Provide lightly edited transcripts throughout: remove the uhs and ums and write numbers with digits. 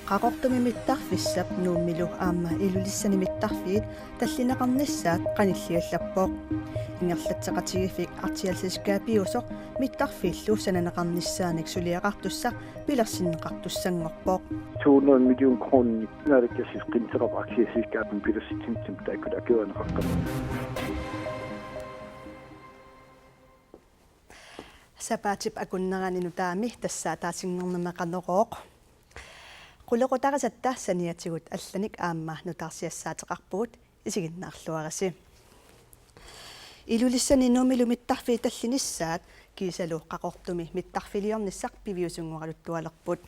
qaqortumi mittarfissap nuummilu aamma ilulissani mittarfiit tallinaqarnissaat qanilliallappoq ingerlatseqatigifik artialsiskaapiusoq mittarfiillu sananaqarnissaanik suliaqartussa pilersinneqartussangorpoq 200 million kroner nalakkasis qinserap artialsiskaapun pilersitsintim taakulakiuaneqaqqam sapaatip akunneraninu taami tassaataasingernamaqaneqooq qullequtaqasatta saniatigut allanik aamma nutarsiassaateqarpugut isiginnaarluarasi ilulissani nuumilu mittarfii tallinissaat kiisalu qaqortumi mittarfiliornissaq piviusunngoraluttualerput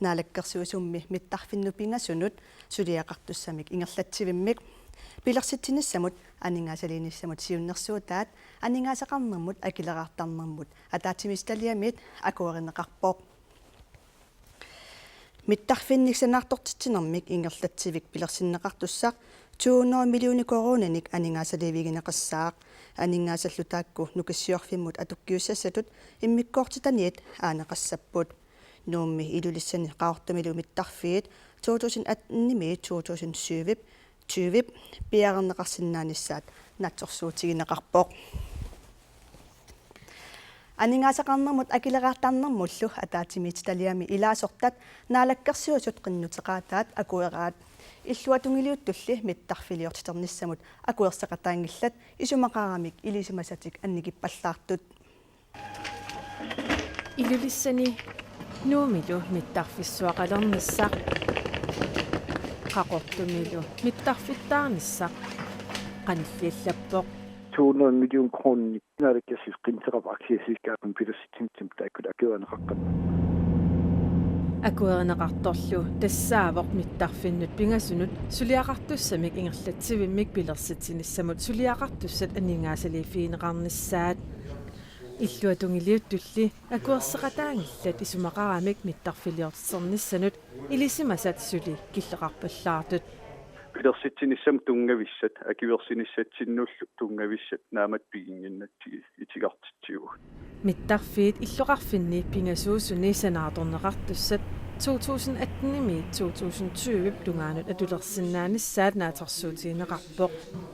naalakkersuusummi mittarfinnu pingasunut suliaqartussamik ingerlatsivimmik pilersittinissamut aningaasaliinissamut siunnersuutaat aningaasaqarnermut akileraartarnermut ataatimistalliamit akuarineqarpoq mittarfinniksannaartortitsinermik ingerlatsivik pilersinneqartussaq 200 million koronanik aningaasaliivigineqassaaq aningaasallutaakku nukissiorfimmut atukkiussassatut immikkoortitaniit aaneqassapput nuummi ilulissani qaortumilu mittarfiit 2018 2020 piareneqarsinnaanissaat natsorsuutigineqarpoq aningaasaqarnermut akileraartarnermullu ataatimiitaliami ilaasortat naalakkersuusut qinnuteqaataat akueraat иллуатунгилиуттулли миттарфилиортитернissamут акуерсақатаангилlat исумақарамик илисимасатик анникиппаллаартут илулиссани нуумилу миттарфиссуақалерниссақ қақортумилу миттарфиттаарниссақ қаниллиаллаппоқ 200 million kroner nalakkasis qinserap artialsiskaapun pilersitsintim taakulakiuaneqaqqam акуеринеқарторлу тассаавоқ миттарфиннут пингассунут сулиақартуссамик ингерлатсивиммик пилерситсиниссамут сулиақартуссат анингаасалифиинеқарниссаат иллуатунгилиуттулли акуерсеқатаангиллат исумақарамик миттарфилиортисерниссанут илисимасат сули киллеқарпаллаартут pilersitsinissam tungavissat akiversiniссатсиннуллу тунгависсат наамат пигингиннатти итигарtitsiugu миттарфиит иллоқарфинни пингасуусуни санааторнеқартуссат 2018-ми 2020 тунгаанут атулерсиннааниссаат нааторсуутиинеқарпоқ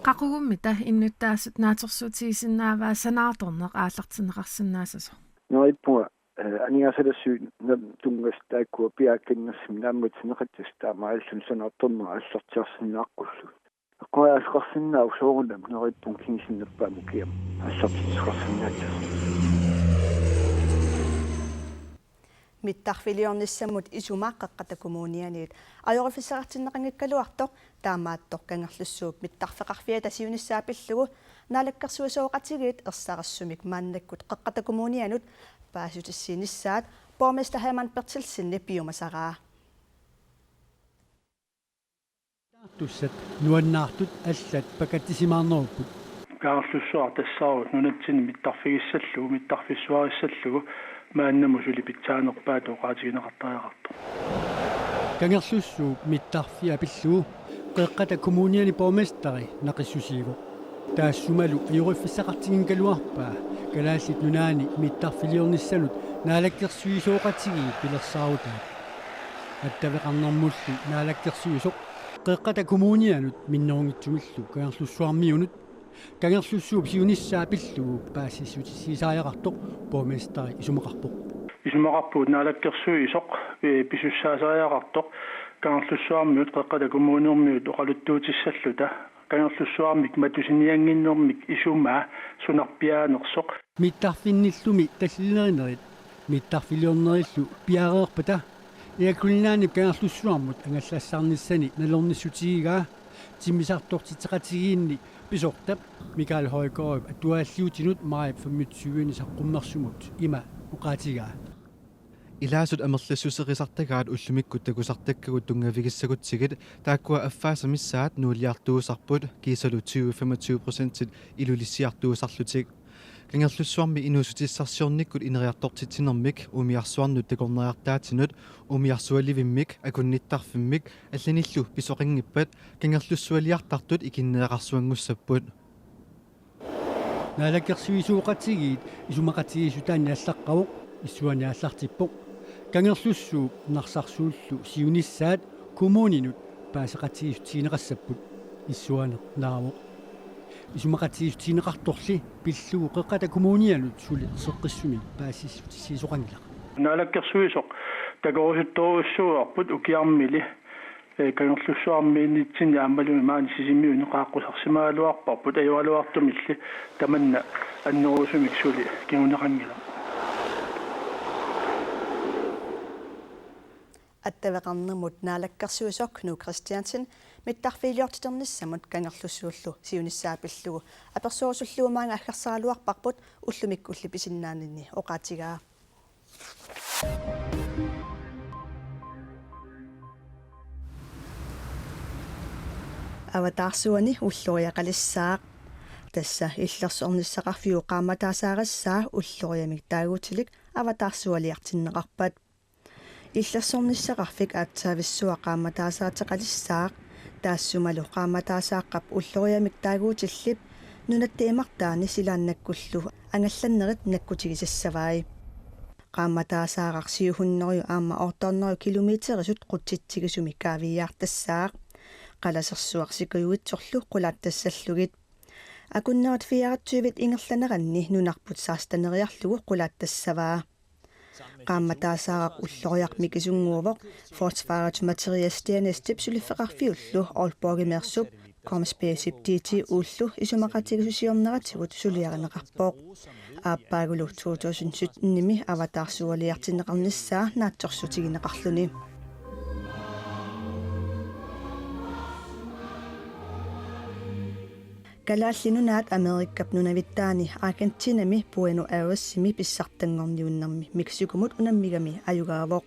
қақугуммита иннуттаассут нааторсуутигисиннааваа санааторнеқ ааллартинеқарсинаасасо нойпуа аниасалассуут тунгастааккуа пиааккиннерсим наамматинеқаттас таамааллун санаарторнера аллартиарсинааққуллу аққуаасқарсинаау соорулам нойппун кинсиннаппааму киам аллартиарсинаатас миттарфилиорнissamут исумааққаққатакумуунианиит ajorifissaartinneqangikkaluartoq таамааттор кангерлуссууп миттарфеқарфиа тасиуниссаапиллугу наалаккерсуусооқатигиит ерсарассумик мааннаккут қеққатакумуунианут паасутиссиинissaат borgmester Herman Bertelsen piumasarаа туссат нуаннаартут аллат пакатисимаарнеруппут каарлуссуар тассаарут нунатсини миттарфигиссаллугу миттарфиссуариссаллугу мааннаму сули питсаанерпаат оqaатигинеқартариақарту кангерлуссуу миттарфиа пиллугу қеққата коммуниани боргместери нақиссусииго таассумалу ajorifissaaqartiginkkaluarpaa калааллит нунаани миттарфилиорниссанут наалаккерсуисооқатиги пилерсаарутаа аттавеқарнэрмуллу наалаккерсуисоқ қеққата коммунианут миннерунгитсумиллу кангерлуссуармиунут кангерлуссууп сиуниссаа пиллугу паассиссутисисааяқартоқ боргместери исумақарпуут наалаккерсуисоқ писуссаасариақартоқ кангерлуссуармиут қеққата коммуниэрмиут оқалуттуутиссаллута кангерлуссуармик матусиниангиннэрмик исумаа сунарпиаанерсоқ миттарфинниллуми таллинеринерит миттарфилиорнериллу пиареерпата иакулинаани кангерлуссуармут ангаллассаарниссани налорниссутигигаа тиммисартортитеқатигиинни писортап Микаэл Højgaard атуааллиутинут марип 25-ни саққуммерсумут има уқаатигаа илаасут амерлассусеқисартагаат уллумиккут такусартаккагут тунгавигиссагутсигит тааккуа аффаасамиссаат нуулиартуусарпут кисалу 20-25% илулиссиартуусарлутик кангерлуссуарми инуусутиссарсиорниккут инериартортитсинермик умиарсуарнут такорнериартаатинут умиарсуаливиммик акунниттарфиммик алланиллу писоқингиппат кангерлуссуалиартартут икиннеақарсуангуссаппут наалаккерсуисууқатигиит исумақатигисутаани аллаққавоқ иссуани аллартиппоқ кангерлуссуу нарсарсууллу сиунissaат коммунинут паасеқатигиустиинеқассаппут иссуанеқ наавоқ исумақатигиустиинеқарторли пиллугу қеққата коммунианут сули сеққиссуми паассиссутиссиисоқангила наалаккерсуисоқ такорусутторуссуарпут укиармили кангерлуссуармииннитсини аамалуми маани сисимиуни қааққусарсимаалуарпарпут аюалуартумилли таманна аннерусумик сули кигунеқангила аттавеқарнермут наалаккерсуисоқ Кну Кристиансен миттарфиилиортитернissamут кангерлуссууллу сиунissaапиллугу аперсуусуллуумаанга аггерсаалуарпарпут уллумик уллиписиннаанинни оқаатигаа аватаарсуани уллориақалиссаақ тасса иллерсуорниссақарфиу qaamataasaaрассаа уллориамик таагуутилик аватаарсуалиартиннеқарпат иллерсуорниссақарфик аатсаависсуа qaamataasaateqalissaaq таассумалу qaamataasaaqqap уллориамик таагуутиллип нунаттиимартаани силааннаккуллу ангалланнерит наккутигисассаваи qaamataasaaqqarsiuhunneриу аама орторнериу километерисут qutситсигисуми каавиаартассаақ қаласерсуарсикуйуитсорлу qulaаттассаллугит акуннерат фиаратсуивит ингерланеранни нунарпут саастанериарлугу qulaаттассаваа qaamataasaaqqaq уллориарми кисунгуувоқ фосфарат материастианестип сулиффеқарфиуллу олборгимерсуп комспесип тити уллу исумақатигисусиорнератигут сулиаринеқарпоқ ааппаагулу 2017-ними аватаарсуалиартинеқарниссаа наатсорсутигинеқарлуни Kalaallинунаат Америккап нунавиттаани Аргентинами Буэно Айресими писсартангорниуннэрми Мексикумут унаммигами аюгаавоқ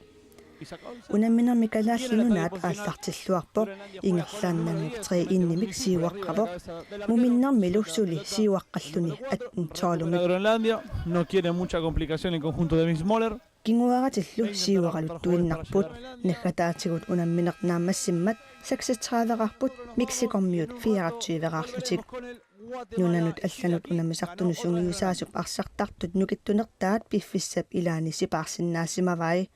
унамминерми калааллинунаат ааллартиллуарпоқ ингерлааннангик 3 иннимик сиуаққавоқ муминнэрмилу сули сиуаққаллуни аттун тоолумик Groenlandia no quiere mucha complicación el conjunto de Miss Moller. Кингуаратиллу сиуақалуттуиннарпут наггатаатигут унамминернаамассиммат 36-қарпут Мексикормиут 24-qaarlutik нунанут алланут унамисартуну сунгиусаасуп арсартартут нукиттунертаат пиффиссап илаани сипаарсиннаассимавай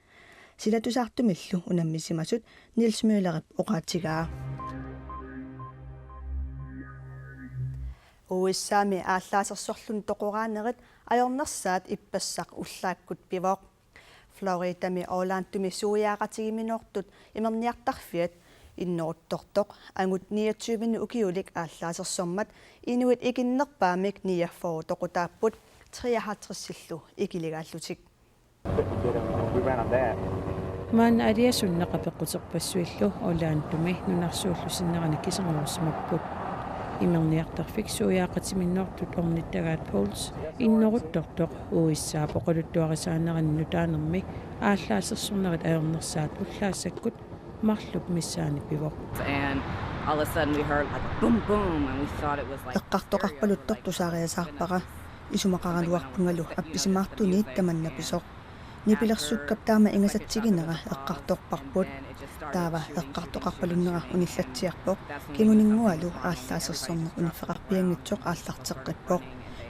силатусаартумиллу унаммисимасут Нилс Мюллерип оқаатигаа уиссаами ааллаасерсорлун тоқораанерит ajornersaat ippassaq ullaakkut pivoq Floridami Orlandumi suujaaqatigiminortut imerniartarfiat innoruttortoq angut 29 ukiulik ааllaasерсормат inuit ikinnerpaamik niafforutoqutaapput 53-sillu ikiligaалlutik Man ariasunneqapeqquterpassuillu Orlandumi nunarsuullusinnerani kiserngorsimapput имерниартарфик суяақатиминнортут орниттагаат Полс иннорутторторtoq уиссаапоқалуттуарисаанеранну таанерми ааллаасерсорнерит аернерсаат уллаассаккут марлуп миссаани пивоқ all of a sudden we heard like a boom boom and we thought it was like эққартоқарпалуттортусаариасаарпара исумақарануарпунгалу апписимаартуниит таманнаписоқ нипилерсуккап таама ингасатсигинера эққарторпарпут таава эққартоқарпалуннера униллатсиарпоқ кигунингуалу ааллаасерсорнер униффеқарпиангитсоқ ааллартеққиппоқ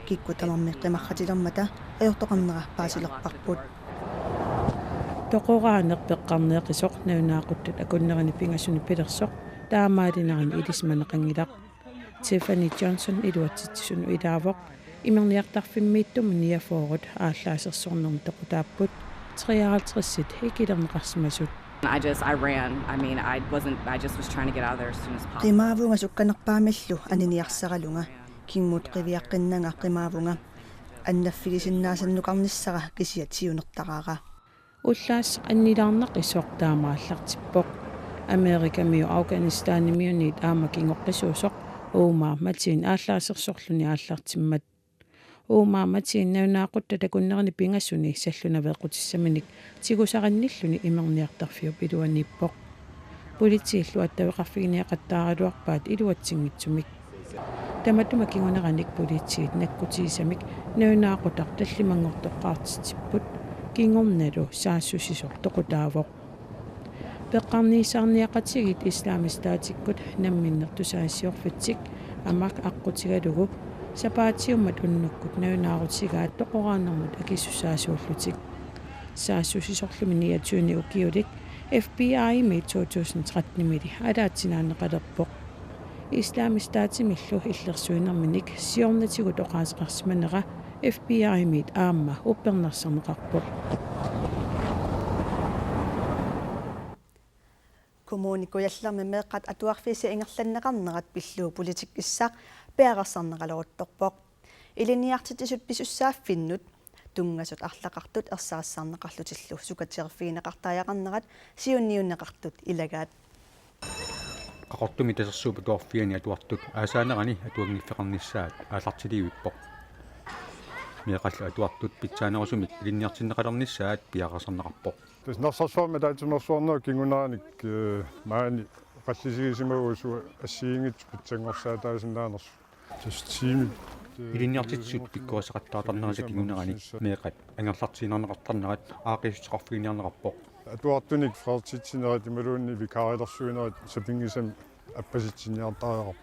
кикку тамарми қимарратилермата аёртоқарнера паасилерпарпут тоқораанеқ пеққарнеқисоқ наунаақуттут акуннерани пингасуни пилерсоқ таамаалинерани илисманеқангилақ Tiffany Johnson илуатситсуну илаавоқ имерниартарфиммииттум ниафоорут ааллаасерсорнерми тоқутааппут 53-сит хикилернеқарсимасут I ran. I just was trying to get out of there as soon as possible. Qimaavuunga sukkanarpaamillu aniniarsaralunga kimmut qiviaqqinnaga qimaavunga аннаффигисиннаасаннуқарниссара кисиатсиунертараа уллаас аннилаарнеқ исуартаамааллартиппоқ Америкамиу Афганистанимиунит аамакингоққисуусоқ уумаа матиин ааллаасерсорлуни ааллартиммат уумаа матиин наунаақутта такуннерни пингассуни саллунавеэқутиссаминик тигусаранниллуни имерниартарфиу пилуаниппоқ политииллу аттавеқарфигиниақаттааралуарпаат илуатсингитсумик таматума кингунераник политиит наккутигисамик наунаақутар таллимангортоққаартитиппут кингорналу саассусисор тоқутаавоқ пеққарниисаарниақатигит исламистаатиккут намминнертусаассиорфатсик амак аққутигалугу сапаатиуммат уннуккут наунаарутигаат тоқорааннэрмут акиссусаасууллутик саассусисорлуминиатсууни укиулик FBI ми 2013-мили алаатсинаанеқалерпоқ исламистаатимиллу иллерсуинерминик сиорнатигут оқаасеқарсиманера FBI мит аама уппернарсарнеқарпоқ коммуникуяллерми меэққат атуарфиси ингерланнеқарнерат пиллуу политик иссаақ пиарерсарнеқалуруттарпоқ илиниартитисут писуссааффиннут тунгасут арлақартут ерсаассаарнеқарлутиллу сукатиерфигинеқартааяқарнерат сиунниуннеқартут илагаат qaqortumi tasersuupa tuarfiani atuartut aasaanерани atuangniffeqarnissaat аалартилиуиппоq миақалла atuartut питсаанерусумик илинниартиннеқалернissaат пиақарсарнеқарпоқ таснарсарсуарма таатимерсуарнера кингунааник маани қаллисигисимагуусу ассиингит питсангорсаатаасиннаанерсу тастими илинниартитсут пиккуасеқаттаатарнераса кингунерани меқат ангерлартинернеқартарнерат аақиссоқарфигиниарнеқарпоқ атуартуник фраалтитсинерат ималуунни викаарилерсуинерат сапингисам аппаситсиниартаариарпу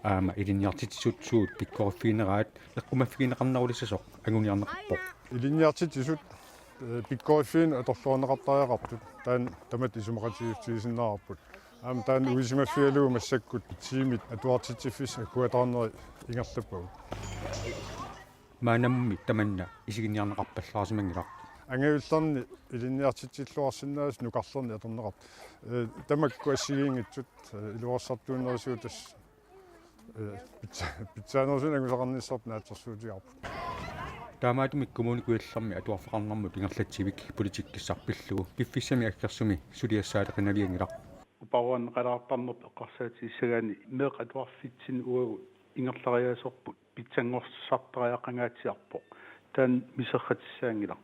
аама илинниартитсут суут пиккорфигинераат эққумаффигинеқарнерулиссасоқ агуниарнеқарпоқ илинниартитсут пиккорфигин аторлуарнеқартаариақартут таан тамат исумақатигифтигисиннаарпут аама таан уисимаффиалуу массаккут тимит атуартитсиффис акуатаарнери ингерлаппагу маанамми таманна исигинниарнеқарпаллаарсимангилар ангавилларни илинниартитсиллуарсинаас нукарлерни аторнеқарт тамакку ассигиингитсут илуарсартууннерисуутас питсаанерсуна агусақарниссарт наатсерсуутиарпут таамаатумик коммуникуялларми атуарфеқарнэрмут ингерлатсивик политиккиссарпиллугу пиффиссами аккерсуми сулиассаалеқинавиангилар упауаннеқалаартарнерп эққарсаатиссагаани меэқ атуарфитсин уагу ингерлариасорпут питсангорсартариақангаатиарпоқ таан мисерратиссаангилар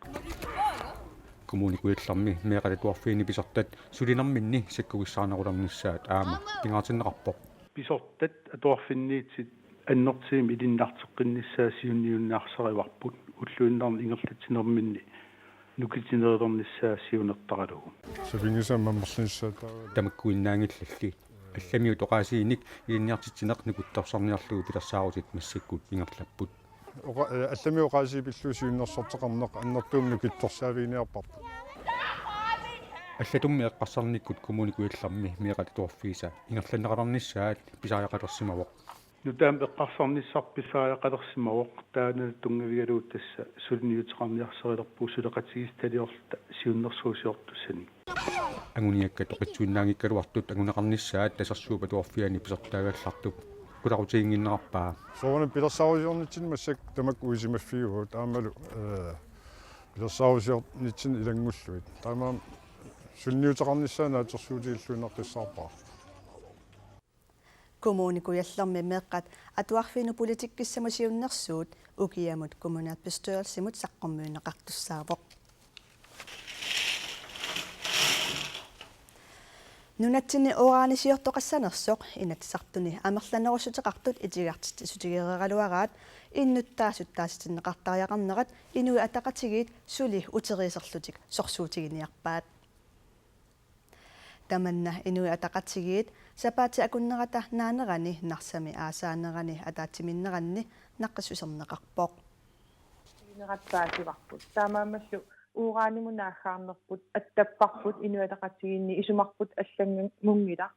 коммуникуялларми меэқалатуарфиини писартат сулинерминни саккугиссаарнерулернissaат аама пингаатиннеқарпоқ писортат атуарфинниитсит аннертиими илиннаартеққиннissaасиунниуннаарсариварпут уллуиннаарни ингерлатсинерминни нукитинерернissaасиунертаралугу сапингисам маммерлинссаатаа тамаккуиннаангиллалли алламиу тоқаасииник илинниартитсинеқ нукуттарсарниарлугу пилерсаарусит массаккут ингерлаппут алламиу qaasiipilluusiunnerssorteqarneq annertuumnu kittorsaaviginiarparpu аллатумми эққарсарниккут коммуникуялларми меэқалатуарфииса ингерланнеқалернissaат писааяқалерсимавоқ нутаам эққарсарниссарписааяқалерсимавоқ таана тунгавигалуут тасса сулниутеқарниарсерилерпуу сулеқатигис талиорлта сиуннерсуусиортуссани агуниакка тоқитсуиннаангиккалуартут агунеқарнissaат тасерсуупа туарфиани писертаагаллартуп куларутиингиннеқарпаа соорна пилерсаарусиорнитсин массак тамак уисимаффигуу таамалу пилерсаарусиорнитсин илангуллуит таамаам сулниутеқарниссаа наатерсуутииллуинеққиссаарпаа коммуникуяллерми меэққат атуарфину политиккиссамасиуннерсуут укиамут коммунаатбестørelsимут саққормуинеқартуссаавоқ нунатсини оораанисиортоқассанерсоқ инатсартуни амерланерусутеқартут итигартит сутигеералуараат иннуттаасуттааситиннеқартариақарнерат инуи атақатигиит сули утерисерлутик сорсуутигиниарпаат таманна инуи атақатигиит сапаати акуннерата наанерани нарсами аасаанерани атаатиминнеранни наққиссусернеқарпоқ инератсаасиварпут таамаамаллу уураанимунаагаарнерпут аттаппарпут инуатақатигинни исумарпут алланган мунгила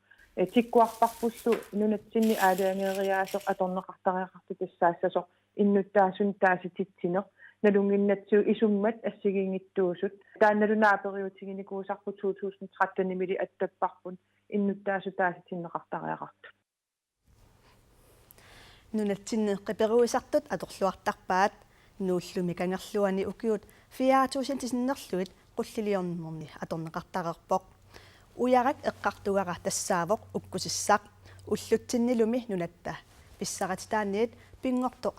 тиккуарпарпуллу нунатсинни аалаангериаасоқ аторнеқартариақарту тассаассасоқ иннуттаасун таасититсинеқ налунгиннатсуу исуммат ассигингиттуусут таанналунаапериутигиникуусарпу 2013 мили аттаппарпут иннуттаасу тааситиннеқартариақарту нунатсинни қиперуисартут аторлуартарпаат нууллуми кангерлуани укиут 4000 тисиннерлуит qulлилиорнерни аторнеқартарерпоқ уярак эққартугара тассаавоқ уккусиссақ уллутсиннилуми нунатта писсаратитааниит пингорто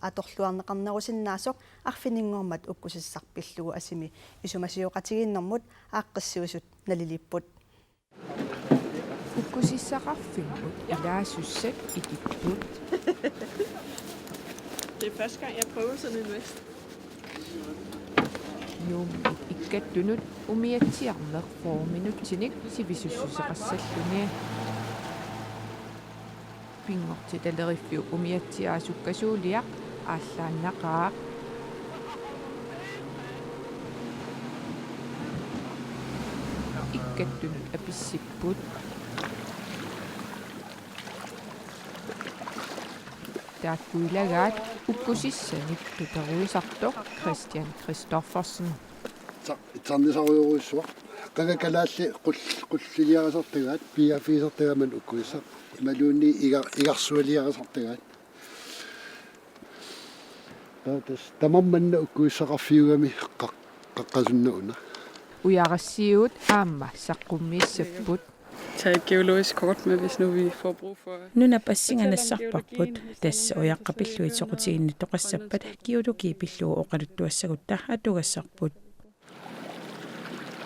аторлуарнеқарнерусиннаасоқ арфинингормат уккусиссарпиллугу асими исумасиоқатигиннэрмут ааққиссуусут налилиппут уккусиссақарфиммут илаассуссат икиппут Det er første gang, jeg prøver sådan en vest. Nuumit ikkattunut umiatsiarneq 4 minuttinik sivisussuseqassalluni pingorti taleriffiu umiatsiaasukkasuuliaq ааllaannaqaa иккаттунут аписсиппут тааккуилагаат уккусиссаник тутеруисартоқ Кристиан Кристофферсен итсарнисаруйоруиссуа какакалаалли qulliarasartagaat piafiisartagaman ukkuissa imaluunni igarsualiarasartagaat tatas tamammanna ukkuissaqarfiugami qaqqasunnauna уярассиут аама саққуммииссаппут Tag et geologisk kort med, hvis nu vi får brug for... Nuna passingannassarparput tassa uyaqqapilluitsoqutiginni toqassappat geologipilluu oqaluttuassagutta atugassarput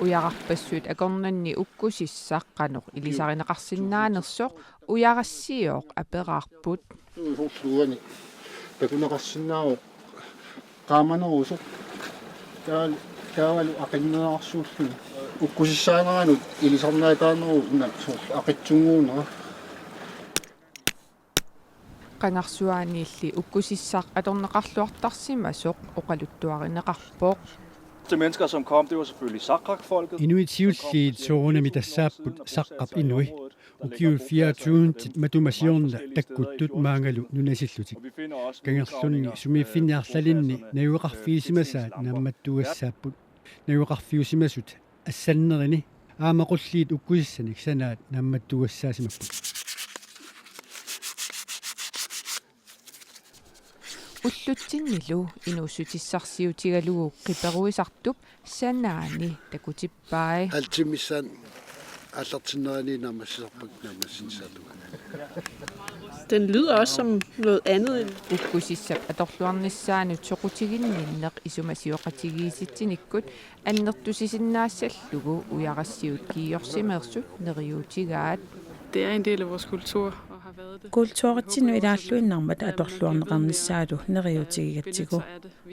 уярарпассуут акорнанни уккусиссаққанеқ илисаринеқарсиннааnersoq уярассиоқ апераарпут уусуани такунеқарсиннаау qaamaneruusoq таавалу ақиннеарсууллуни уккусиссаанаранут илисарнаатаанеру уна ақитсунгуунера qanarsuaaniilli ukkusissaaq atorneqarluartarsimasoq oqaluttuarinneqarpooq til mennesker, som kom, det var selvfølgelig Sakrak-folket. Inuit siulliit soorunami tassaapput saqqap inui ukiul 24 tit matumasiorna takkuttut maangalu nunasillutik kangerlunni sumiiffinniarlalinni najuqarfiisimasaat naammattugassaapput najuqarfiusimasut assannerini aamaqulliit ukkusissanik sanaat naammattugassaasimapпут уллутсиннилу инуссутиссарсиутигалугу қиперуисартуп санаани такутиппаи алтимиссан аллартиннерани намассисарпак намассинсаалуга Den lyder også som noget andet end... Ukkusissap atorluarnissaanut soqutiginninneq isumasiuqatigiisittinikut annertusisinnaassallugu uyarassiut kiiorsimeersut neriutigaat. Det er en del af vores kultur og har været det. Kultuuritsinnu ilaalluinnarmat atorluarneqarnissaalu neriutigigatsigu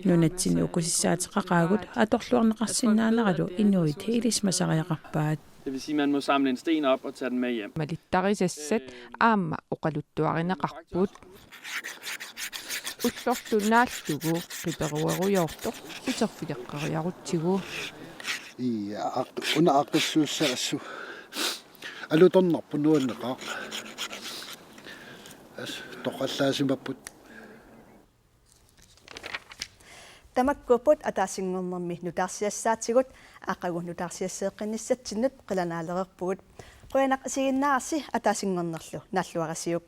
nunatsinni ukkusissaateqaqaagut atorluarneqarsinnaaneralu inuit ilismasariaqarpaat. Det vil sige, at man må samle en sten op og tage den med hjem. Malittarisasat aama oqaluttuarineqarput ullorlunaallugu qiperuerujortoq uterfileqqariarutsigu ja una aqissuussaassu alutornarpu nuanneqaa as toqallaasimapпут тамаккупут атаасингорнэрми нутаарсиассаатигут аақагу нутаарсиассеэққиниссатсиннут қиланаалерерпугут қуянақ сигиннаарси атаасингорнерлу нааллуарасиук